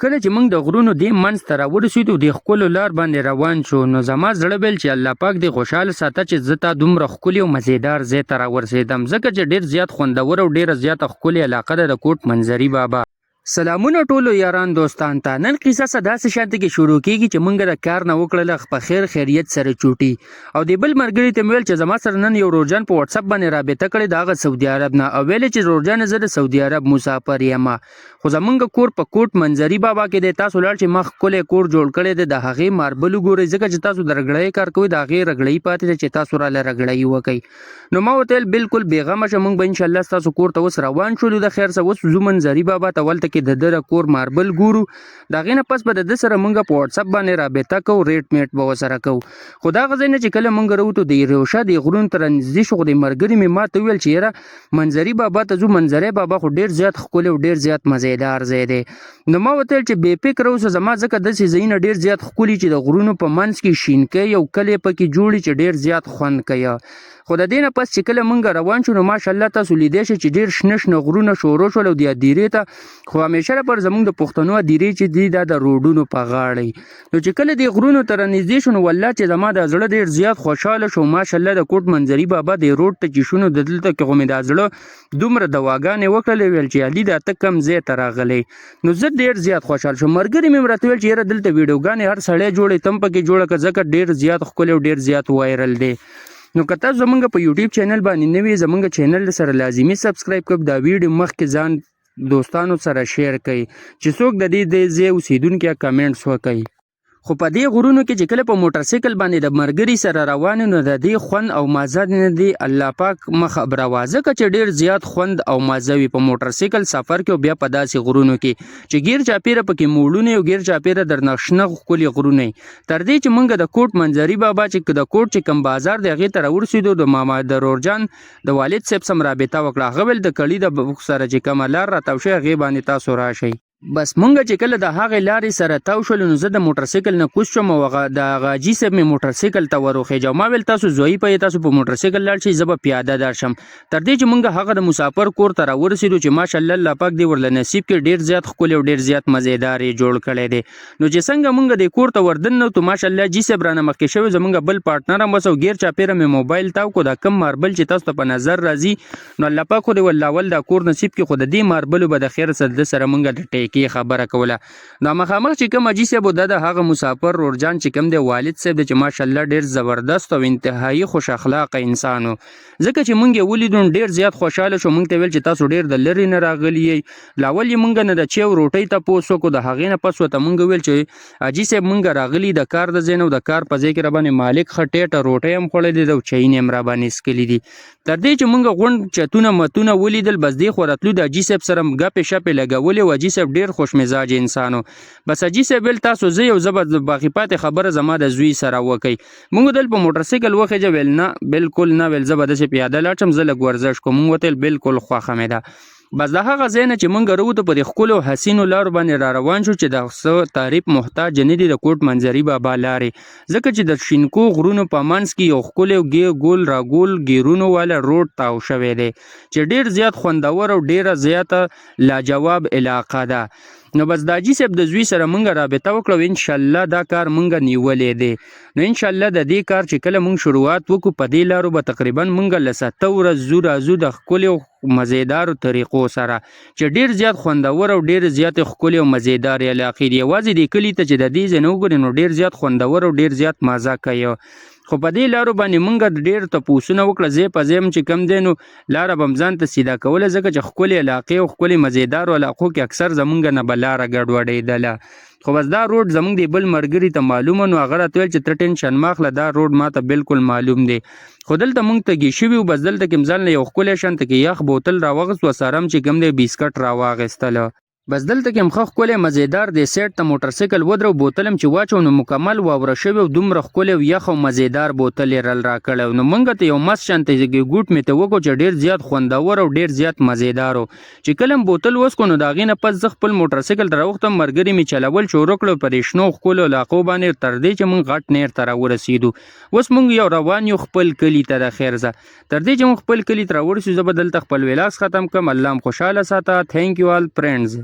کله چې موږ د غرونو دې منځ ته راورسېدو د ښکلو لار باندې روان شو نو زما زړه ویل چې الله پاک دې خوشحاله ساته چې زه تا دومره ښکلي او مزېدار ځای ته راورسېدم ځکه چې ډېر زیات خوندور او ډېره زیاته ښکلې علاقه ده د کوټ منظري بابا. سلامونه ټولو یاران دوستان ته. نن قصه داسې شانته کې شروع کیږي چې موږ د کار نه وکړله په خیر خیریت سره چوټي او د بل مرګري ته ویل چې زما سره نن یو روزجان په واتس اپ باندې رابطه کړې د هغه سعودي عرب نه او ویل چې روزجان زه د سعودي عرب مسافر یم خو زمونږ کور په کوټ منظري بابا کې دی تاسو لاړ چې مخ کولې کور جوړ کړی دی د هغې ماربل وګورئ ځکه چې تاسو د رګړۍ کار کوئ د هغې رګړۍ پاتې ده چې تاسو راله رګړۍ وکئ نو ما ورته ویل بالکل بېغمه شه موږ به انشاءالله ستاسو کور ته اوس روان شولو د خیر څه اوس ځو منظري بابا ته ولته کې د ده کور ماربل ګورو د هغې نه پس به د ده سره موږ په واتس اپ باندې رابطه کوو ریټ میټ به ورسره کوو خو د هغه ځای نه چې کله موږ راوتو د روشه د غرونو ته رانږدې شو خو د ملګري مې ما ته وویل چې یاره منظري بابا ته ځو منظري بابا خو ډېر زیات ښکلی او ډېر زیات مزېدار ځای دی نو ما ورته ویل چې بې فکره اوسه زما ځکه داسې ځایونه ډېر زیات ښکلي چې د غرونو په منځ کې شینکۍ او کلی پکې جوړي چې ډېر زیات خوند کوي خو د دې نه پس چې کله موږ روان شو نو ماشاءالله تاسو لیدی شئ چې ډېر شنه شنه غرونه شروع شول او د هدیرې ته خو همیشه لپاره زموږ د پښتنو هدیرې چې دي دا د روډونو په غاړه نو چې کله دې غرونو ته رانږدې شو نو والله چې زما د زړه ډېر زیات خوشحاله شو ماشاءالله د کوټ منظري بابا د روډ ته چې شونو د دلته کې خو مې دا زړه دومره دواګانې وکړلې ویل چې علي دا ته کم ځای ته راغلی نو زه ډېر زیات خوشحال شوم ملګري مې راته ویل چې یاره دلته ویډیوګانې هر سړی جوړوي تم پکې جوړه کړه ځکه ډېر زیات ښکلی او ډېر زیات وایرل دی نو که تاسو زمونږ په یوټیوب چینل باندې نوی زمونږ چینل سره لازمي سبسکرایب کړئ دا ویډیو مخکې ځان دوستانو سره شیر کړئ چې څوک د دې ځای اوسیدونکي کمنټس وکړي خو په دې غرونو کې چې کله په موټرسایکل باندې د ملګري سره روان نو د دې خوند او مزه نه دی الله پاک مخبره ځکه چې ډېر زیات خوند او مزه وي په موټرسایکل سفر کې بیا په داسې غرونو کې چې غیر چاپیره پکې موړونه او غیر چاپیره درنه شنه ښکلي غرونه تر دې چې موږ د کوټ منظري بابا چې د کوټ چې کم بازار دی هغې ته راورسېدو د ماما د رورجان د والد صاحب سم رابطه وکړه هغه ویل د کړي د بوک سره چې کومه لار راتاو شوی هغې باندې تاسو راشئ بس مونږ چې کله د هغې لارې سره تاو شولو نو زه د موټرسایکل نه کوز شوم او د هغه حاجي صاحب مې موټرسایکل ته وروخېجه ما ویل تاسو زوی په تاسو په موټرسایکل لاړ شئ زه به پیاده در شم تر دې چې مونږ هغه د مسافر کور ته راورسېدو چې ماشاءالله الله پاک دې ورله نصیب کړي ډېر زیات ښکلی او ډېر زیات مزېدار یې جوړ کړی دی نو چې څنګه مونږ دې کور ته وردن نو ماشاءالله حاجي صاحب رانه مخکې شوی زمونږ بل پارټنر هم وس او غیر چاپېره مې موبایل تاو کو دا کم ماربل چې تاسو ته په نظر راځي نو الله پاک خو دې والله ول دا کور نصیب کړي خو د دې ماربلو به د خیر سره مونږ د ټیکې خبره کوله دا مخامخ چې کوم حاجي صاحب د هغه مسافر رورجان چې کوم دی والد صاحب دی چې ماشاءالله ډېر زبردست او انتهایی خوش اخلاقه انسان و ځکه چې مونږ یې ولیدو ډېر زیات خوشحاله شو مونږ ته ویل چې تاسو ډېر د لرې نه راغلي یئ لاول یې مونږ نه د چای او روټۍ تپوس وکړو د هغې نه پس ورته مونږ ویل چې حاجي صاحب مونږ راغلي د کار د ځای نه او د کار په ځای کې راباندې مالک ښه ټیټه روټۍ هم خوړلې ده او چایونه هم راباندې څښلي دي تر دې چې مونږ غونډ چتونه متونه ولیدل بس دې خو راتلو د حاجي صاحب سره ګپې شپې لګولې او حاجي صاحب ډېر خوش مزاج انسان و بس حاجي صاحب ویل تاسو زه یو زه به باقي پاتې خبره زما د زوی سره وکئ مونږ دل په موټرسایکل وخېجه ویل نه بالکل نه ویل زه به داسې پیاده لاړ شم زه لږ ورزش کوم مونږ ورته ویل بالکل خوښه مې ده بس د هغه ځای نه چې مونږ راووتو په دې ښکلو حسینو لارو باندې را روان شو چې د څه تعریف محتاج نه دي د کوټ منظري بابا لارې ځکه چې د شینکو غرونو په منځ کې یو ښکلی ګول راګول ګیرونو والا روډ تاو شوی دی چې ډېر زیات خوندور او ډېره زیاته لاجواب علاقه ده نو بس د حاجي صاحب د زوی سره مونږ رابطه وکړو انشاءالله دا کار مونږ نیولی دی نو انشاءالله د دې کار چې کله مونږ شروعات وکړو په دې لارو به تقریبا مونږ له 7 ورځ ځو راځو د ښکلو مزېدارو طریقو سره چې ډېر زیات خوندور او ډېر زیات ښکلې او مزېدارې علاقې دي یوازې دې کلي ته چې د دې ځای نه وګورې نو ډېر زیات خوندور او ډېر زیات مزه کوي خو په دې لارو باندې مونږ ډېر تپوسونه وکړه ځای په ځای هم چې کم دی نو لاره به هم ځان ته سیده کوله ځکه چې ښکلې علاقې او ښکلې مزېدارو علاقو کې اکثر زمونږ نه به لاره ګډوډېدله خو بس دا روډ زمونږ د بل ملګري ته معلومه نو هغه راته ویل چې ته ټینشن مه اخله دا روډ ما ته بالکل معلوم دی خو دلته مونږ تږي شوي وو بس دلته کې هم ځان له یو ښکلی شانته کې یخ بوتل راواغست و سره هم چې کوم دی بسکټ راواغېستله بس دلته کې هم ښه ښکلی مزېدار دی سایډ ته موټرسایکل ودرو بوتل هم چې واچو نو مکمل واوره شوی او دومره ښکلی او یخ او مزېدار بوتل یې رل راکړی نو مونږ ته یو مست شانته ګوټ مې ته وکړو چې ډېر زیات خوندور او ډېر زیات مزېدار و چې کله هم بوتل وڅکو نو د هغې نه پس زه خپل موټرسایکل ته راوختم ملګري مې چلول شروع کړو په دې شنو ښکلو علاقو باندې تر دې چې مونږ غټ نیر ته راورسېدو اوس مونږ یو روان یو خپل کلي ته د خیر ځه تر دې چې مونږ خپل کلي ته راورسېدو زه به دلته خپل ولاګس ختم کړم الله هم خوشحاله ساته تھینک یو آل فرینډز